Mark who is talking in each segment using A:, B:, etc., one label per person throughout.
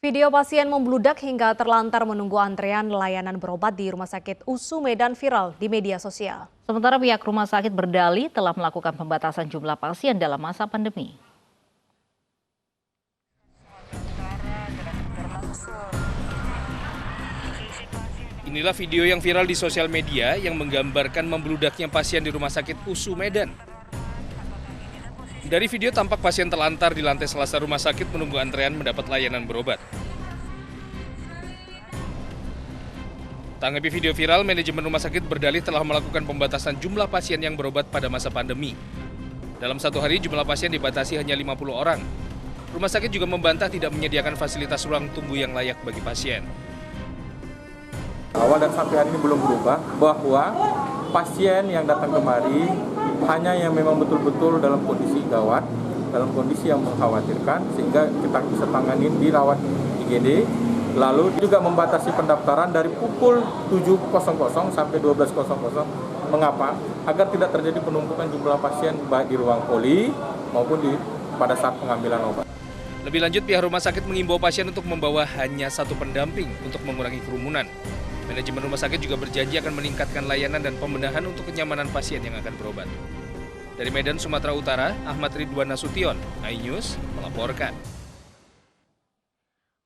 A: Video pasien membludak hingga terlantar menunggu antrean layanan berobat di Rumah Sakit USU Medan viral di media sosial.
B: Sementara pihak rumah sakit berdalih telah melakukan pembatasan jumlah pasien dalam masa pandemi.
C: Inilah video yang viral di sosial media yang menggambarkan membludaknya pasien di Rumah Sakit USU Medan. Dari video tampak pasien terlantar di lantai selasa rumah sakit menunggu antrean mendapat layanan berobat. Tanggapi video viral, manajemen rumah sakit berdalih telah melakukan pembatasan jumlah pasien yang berobat pada masa pandemi. Dalam satu hari, jumlah pasien dibatasi hanya 50 orang. Rumah sakit juga membantah tidak menyediakan fasilitas ruang tunggu yang layak bagi pasien.
D: Awal dan sampai hari ini belum berubah bahwa pasien yang datang kemari hanya yang memang betul-betul dalam kondisi gawat, dalam kondisi yang mengkhawatirkan sehingga kita bisa tanganin dirawat IGD. Lalu juga membatasi pendaftaran dari pukul 7.00 sampai 12.00. Mengapa? Agar tidak terjadi penumpukan jumlah pasien baik di ruang poli maupun pada saat pengambilan obat.
C: Lebih lanjut, pihak rumah sakit mengimbau pasien untuk membawa hanya satu pendamping untuk mengurangi kerumunan. Manajemen rumah sakit juga berjanji akan meningkatkan layanan dan pembenahan untuk kenyamanan pasien yang akan berobat. Dari Medan, Sumatera Utara, Ahmad Ridwan Nasution, iNews melaporkan.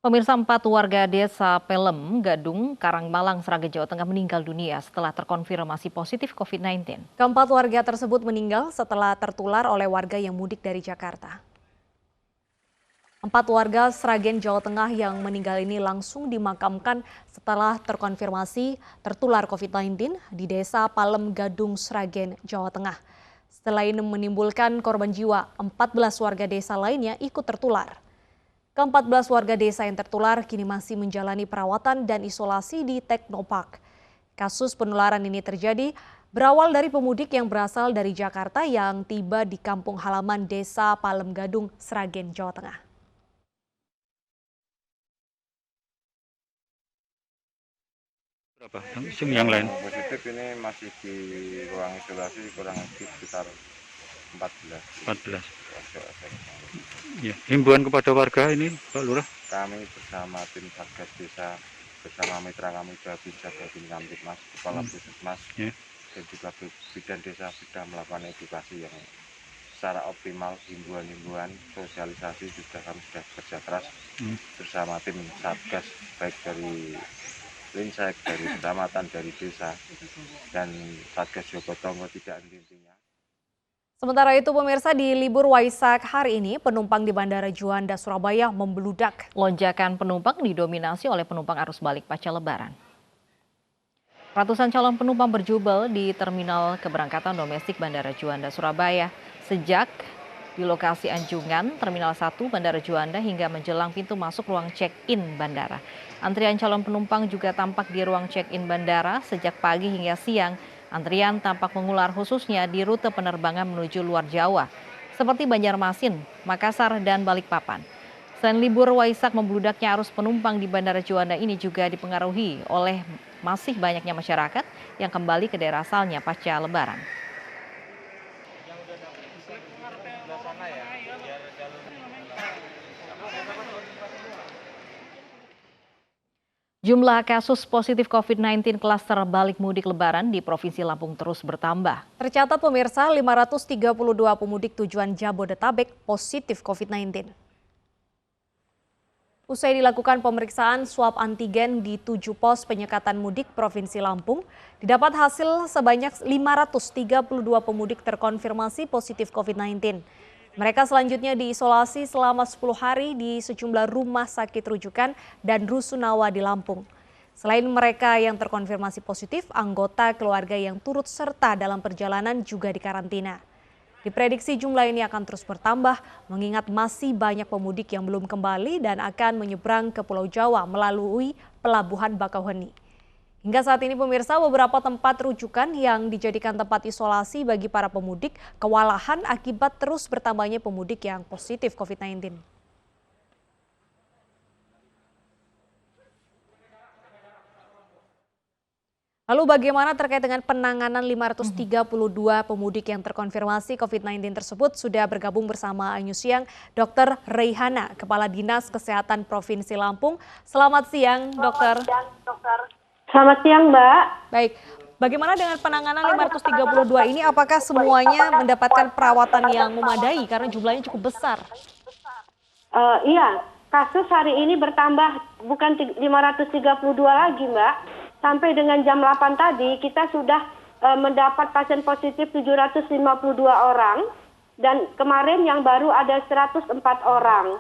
B: Pemirsa, 4 warga desa Pelem, Gadung, Karangmalang, Sragen, Jawa Tengah meninggal dunia setelah terkonfirmasi positif COVID-19.
A: Keempat warga tersebut meninggal setelah tertular oleh warga yang mudik dari Jakarta. 4 warga Sragen, Jawa Tengah yang meninggal ini langsung dimakamkan setelah terkonfirmasi tertular COVID-19 di desa Palem Gadung, Sragen, Jawa Tengah. Selain menimbulkan korban jiwa, 14 warga desa lainnya ikut tertular. Ke-14 warga desa yang tertular kini masih menjalani perawatan dan isolasi di Teknopark. Kasus penularan ini terjadi berawal dari pemudik yang berasal dari Jakarta yang tiba di kampung halaman desa Palem Gadung, Sragen, Jawa Tengah.
E: Berapa yang lain?
F: Positif ini masih di ruang isolasi kurang lebih sekitar 14.
E: Ya, himbauan kepada warga ini, Pak Lurah.
F: Kami bersama tim Satgas Desa bersama mitra kami Babinsa, Babin Kamtipmas, Kepala Puskesmas, dan juga Bidan Desa sudah melakukan edukasi yang secara optimal, himbauan sosialisasi sudah bekerja keras bersama tim Satgas baik dari Linsek, dari kecamatan, dari desa, dan Satgas Jogotongo tidak henti-hentinya.
A: Sementara itu pemirsa, di libur Waisak hari ini penumpang di Bandara Juanda Surabaya membludak.
B: Lonjakan penumpang didominasi oleh penumpang arus balik pasca Lebaran. Ratusan calon penumpang berjubel di terminal keberangkatan domestik Bandara Juanda Surabaya sejak di lokasi Anjungan, Terminal 1 Bandara Juanda hingga menjelang pintu masuk ruang check-in bandara. Antrian calon penumpang juga tampak di ruang check-in bandara sejak pagi hingga siang. Antrian tampak mengular khususnya di rute penerbangan menuju luar Jawa, seperti Banjarmasin, Makassar, dan Balikpapan. Selain libur Waisak, membludaknya arus penumpang di Bandara Juanda ini juga dipengaruhi oleh masih banyaknya masyarakat yang kembali ke daerah asalnya pasca Lebaran. Jumlah kasus positif COVID-19 klaster balik mudik Lebaran di Provinsi Lampung terus bertambah.
A: Tercatat pemirsa, 532 pemudik tujuan Jabodetabek positif COVID-19. Usai dilakukan pemeriksaan swab antigen di 7 pos penyekatan mudik Provinsi Lampung, didapat hasil sebanyak 532 pemudik terkonfirmasi positif COVID-19. Mereka selanjutnya diisolasi selama 10 hari di sejumlah rumah sakit rujukan dan rusunawa di Lampung. Selain mereka yang terkonfirmasi positif, anggota keluarga yang turut serta dalam perjalanan juga dikarantina. Diprediksi jumlah ini akan terus bertambah mengingat masih banyak pemudik yang belum kembali dan akan menyeberang ke Pulau Jawa melalui Pelabuhan Bakauheni. Hingga saat ini pemirsa, beberapa tempat rujukan yang dijadikan tempat isolasi bagi para pemudik kewalahan akibat terus bertambahnya pemudik yang positif COVID-19. Lalu bagaimana terkait dengan penanganan 532 pemudik yang terkonfirmasi COVID-19 tersebut? Sudah bergabung bersama News Siang Dr. Reihana, Kepala Dinas Kesehatan Provinsi Lampung. Selamat siang, Dokter.
G: Selamat siang, Mbak.
A: Baik, bagaimana dengan penanganan 532 ini? Apakah semuanya mendapatkan perawatan yang memadai karena jumlahnya cukup besar?
G: Iya, kasus hari ini bertambah bukan 532 lagi, Mbak. Sampai dengan jam 8 tadi kita sudah mendapat pasien positif 752 orang dan kemarin yang baru ada 104 orang.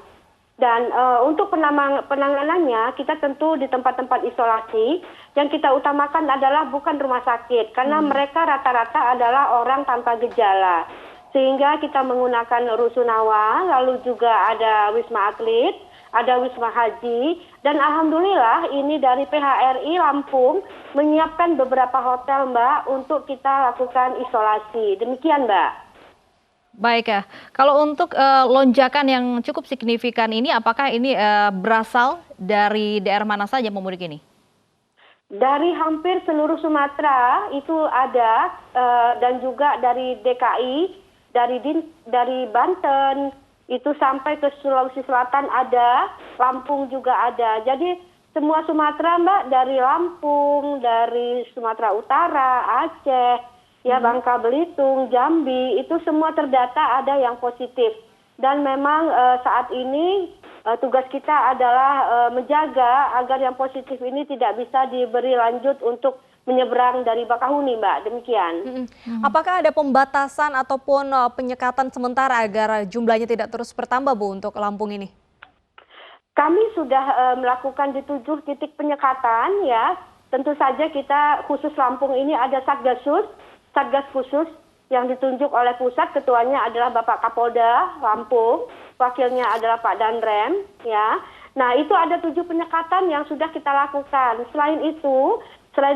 G: Dan untuk penanganannya kita tentu di tempat-tempat isolasi yang kita utamakan adalah bukan rumah sakit karena mereka rata-rata adalah orang tanpa gejala. Sehingga kita menggunakan rusunawa, lalu juga ada Wisma Atlet, ada Wisma Haji, dan alhamdulillah ini dari PHRI Lampung menyiapkan beberapa hotel, Mbak, untuk kita lakukan isolasi. Demikian, Mbak.
B: Baik ya, kalau untuk lonjakan yang cukup signifikan ini, apakah ini berasal dari daerah mana saja pemudik ini?
G: Dari hampir seluruh Sumatera itu ada, dan juga dari DKI, dari Banten, itu sampai ke Sulawesi Selatan ada, Lampung juga ada. Jadi semua Sumatera, Mbak, dari Lampung, dari Sumatera Utara, Aceh, ya Bangka Belitung, Jambi, itu semua terdata ada yang positif. Dan memang saat ini tugas kita adalah menjaga agar yang positif ini tidak bisa diberi lanjut untuk menyeberang dari Bakahuni, Mbak. Demikian.
A: Apakah ada pembatasan ataupun penyekatan sementara agar jumlahnya tidak terus bertambah, Bu, untuk Lampung ini?
G: Kami sudah melakukan di 7 titik penyekatan, ya. Tentu saja kita khusus Lampung ini ada Satgas khusus yang ditunjuk oleh pusat, ketuanya adalah Bapak Kapolda Lampung, wakilnya adalah Pak Danrem, ya. Nah, itu ada 7 penyekatan yang sudah kita lakukan. Selain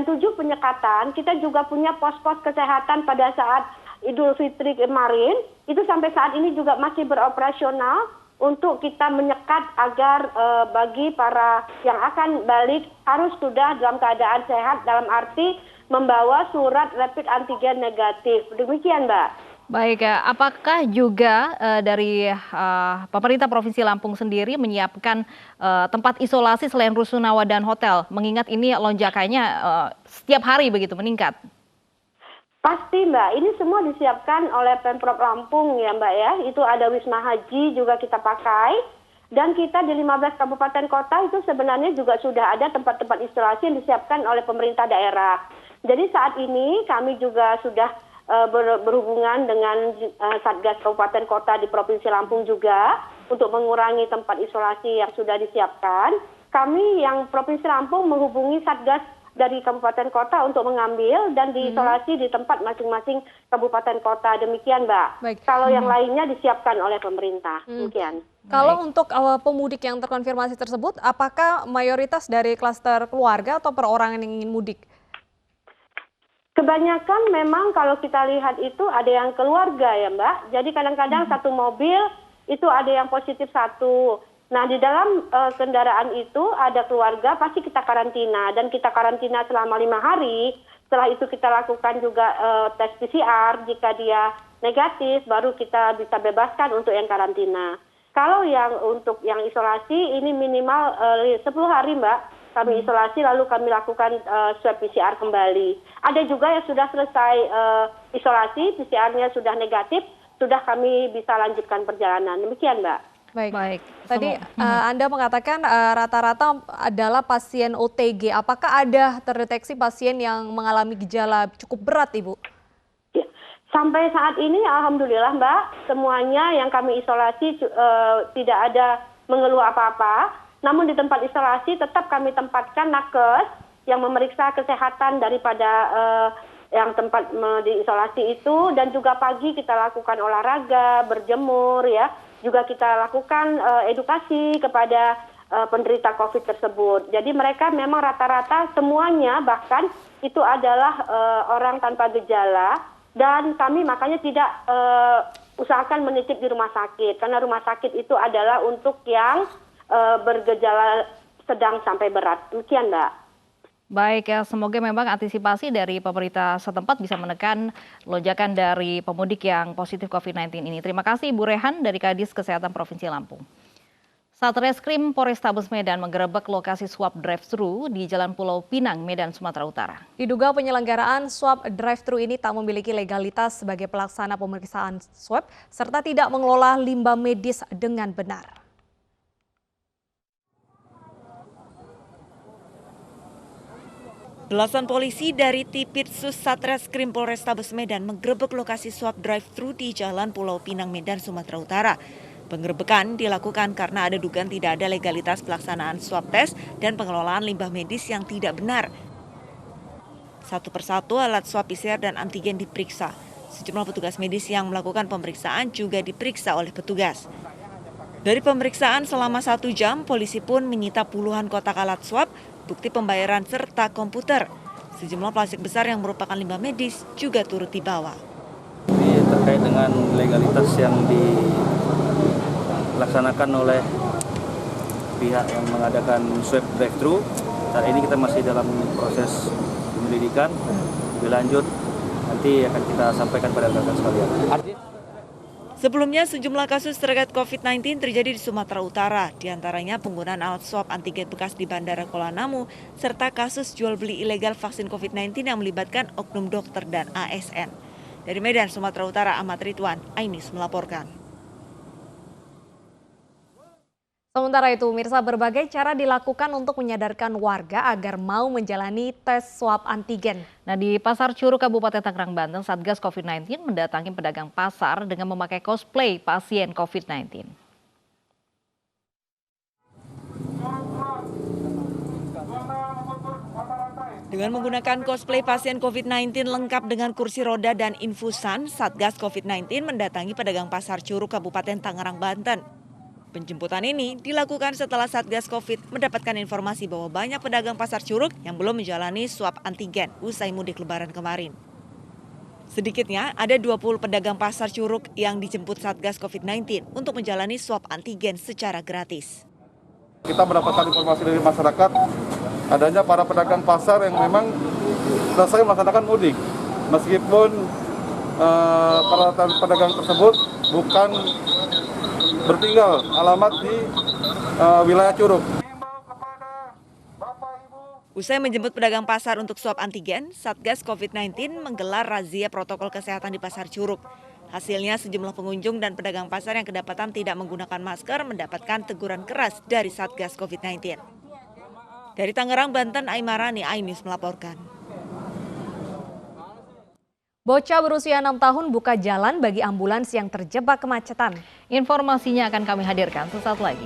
G: 7 penyekatan, kita juga punya pos-pos kesehatan pada saat Idul Fitri kemarin. Itu sampai saat ini juga masih beroperasional untuk kita menyekat agar bagi para yang akan balik harus sudah dalam keadaan sehat, dalam arti membawa surat rapid antigen negatif. Demikian, Mbak.
B: Baik ya, apakah juga dari pemerintah Provinsi Lampung sendiri menyiapkan tempat isolasi selain rusunawa dan hotel? Mengingat ini lonjakannya setiap hari begitu meningkat.
G: Pasti, Mbak, ini semua disiapkan oleh Pemprov Lampung ya, Mbak, ya. Itu ada Wisma Haji juga kita pakai. Dan kita di 15 kabupaten kota itu sebenarnya juga sudah ada tempat-tempat isolasi yang disiapkan oleh pemerintah daerah. Jadi saat ini kami juga sudah berhubungan dengan Satgas Kabupaten Kota di Provinsi Lampung juga untuk mengurangi tempat isolasi yang sudah disiapkan. Kami yang Provinsi Lampung menghubungi Satgas dari Kabupaten Kota untuk mengambil dan diisolasi di tempat masing-masing Kabupaten Kota. Demikian, Mbak.
A: Baik.
G: Kalau yang lainnya disiapkan oleh pemerintah. Demikian.
A: Kalau untuk pemudik yang terkonfirmasi tersebut, apakah mayoritas dari klaster keluarga atau perorangan yang ingin mudik?
G: Kebanyakan memang kalau kita lihat itu ada yang keluarga ya, Mbak. Jadi kadang-kadang satu mobil itu ada yang positif satu. Nah, di dalam kendaraan itu ada keluarga, pasti kita karantina. Dan kita karantina selama 5 hari. Setelah itu kita lakukan juga tes PCR. Jika dia negatif, baru kita bisa bebaskan untuk yang karantina. Kalau yang untuk yang isolasi, ini minimal 10 hari, Mbak. Kami isolasi lalu kami lakukan swab PCR kembali. Ada juga yang sudah selesai isolasi, PCR-nya sudah negatif, sudah kami bisa lanjutkan perjalanan. Demikian, Mbak.
A: Baik. Tadi Anda mengatakan rata-rata adalah pasien OTG. Apakah ada terdeteksi pasien yang mengalami gejala cukup berat, Ibu?
G: Ya. Sampai saat ini alhamdulillah, Mbak, semuanya yang kami isolasi tidak ada mengeluh apa-apa. Namun di tempat isolasi tetap kami tempatkan nakes yang memeriksa kesehatan daripada yang tempat diisolasi itu, dan juga pagi kita lakukan olahraga, berjemur, ya. Juga kita lakukan edukasi kepada penderita COVID tersebut. Jadi mereka memang rata-rata semuanya bahkan itu adalah orang tanpa gejala, dan kami makanya tidak usahakan menitip di rumah sakit karena rumah sakit itu adalah untuk yang bergejala sedang sampai berat. Demikian, Mbak.
B: Baik ya, semoga memang antisipasi dari pemerintah setempat bisa menekan lonjakan dari pemudik yang positif COVID-19 ini. Terima kasih Ibu Rehan dari Kadis Kesehatan Provinsi Lampung. Satreskrim Polrestabes Medan menggerebek lokasi swab drive-thru di Jalan Pulau Pinang, Medan, Sumatera Utara.
A: Diduga penyelenggaraan swab drive-thru ini tak memiliki legalitas sebagai pelaksana pemeriksaan swab serta tidak mengelola limbah medis dengan benar.
H: Belasan polisi dari Tipitsus Satreskrim Polrestabes Medan menggerebek lokasi swab drive-thru di Jalan Pulau Pinang, Medan, Sumatera Utara. Penggerebekan dilakukan karena ada dugaan tidak ada legalitas pelaksanaan swab test dan pengelolaan limbah medis yang tidak benar. Satu persatu alat swab PCR dan antigen diperiksa. Sejumlah petugas medis yang melakukan pemeriksaan juga diperiksa oleh petugas. Dari pemeriksaan selama 1 jam, polisi pun menyita puluhan kotak alat swab, bukti pembayaran serta komputer. Sejumlah plastik besar yang merupakan limbah medis juga turut dibawa.
I: Ini terkait dengan legalitas yang dilaksanakan oleh pihak yang mengadakan swab drive-thru. Saat ini kita masih dalam proses penyelidikan. Lebih lanjut nanti akan kita sampaikan pada rekan sekalian.
H: Sebelumnya, sejumlah kasus terkait COVID-19 terjadi di Sumatera Utara, diantaranya penggunaan alat swab antigen bekas di Bandara Kuala Namu, serta kasus jual beli ilegal vaksin COVID-19 yang melibatkan oknum dokter dan ASN. Dari Medan, Sumatera Utara, Ahmad Ridwan, Ainis melaporkan.
A: Sementara itu, Mirsa, berbagai cara dilakukan untuk menyadarkan warga agar mau menjalani tes swab antigen.
B: Nah, di Pasar Curug Kabupaten Tangerang, Banten, Satgas COVID-19 mendatangi pedagang pasar dengan memakai cosplay pasien COVID-19.
H: Dengan menggunakan cosplay pasien COVID-19 lengkap dengan kursi roda dan infusan, Satgas COVID-19 mendatangi pedagang Pasar Curug Kabupaten Tangerang, Banten. Penjemputan ini dilakukan setelah Satgas COVID mendapatkan informasi bahwa banyak pedagang pasar curug yang belum menjalani swab antigen usai mudik lebaran kemarin. Sedikitnya ada 20 pedagang pasar curug yang dijemput Satgas COVID-19 untuk menjalani swab antigen secara gratis.
J: Kita mendapatkan informasi dari masyarakat adanya para pedagang pasar yang memang selesai melaksanakan mudik. Meskipun para pedagang tersebut bukan bertinggal alamat di wilayah Curug.
H: Usai menjemput pedagang pasar untuk swab antigen, Satgas COVID-19 menggelar razia protokol kesehatan di Pasar Curug. Hasilnya sejumlah pengunjung dan pedagang pasar yang kedapatan tidak menggunakan masker mendapatkan teguran keras dari Satgas COVID-19. Dari Tangerang, Banten, Aimarani, Ainis melaporkan.
A: Bocah berusia 6 tahun buka jalan bagi ambulans yang terjebak kemacetan.
B: Informasinya akan kami hadirkan sesaat lagi.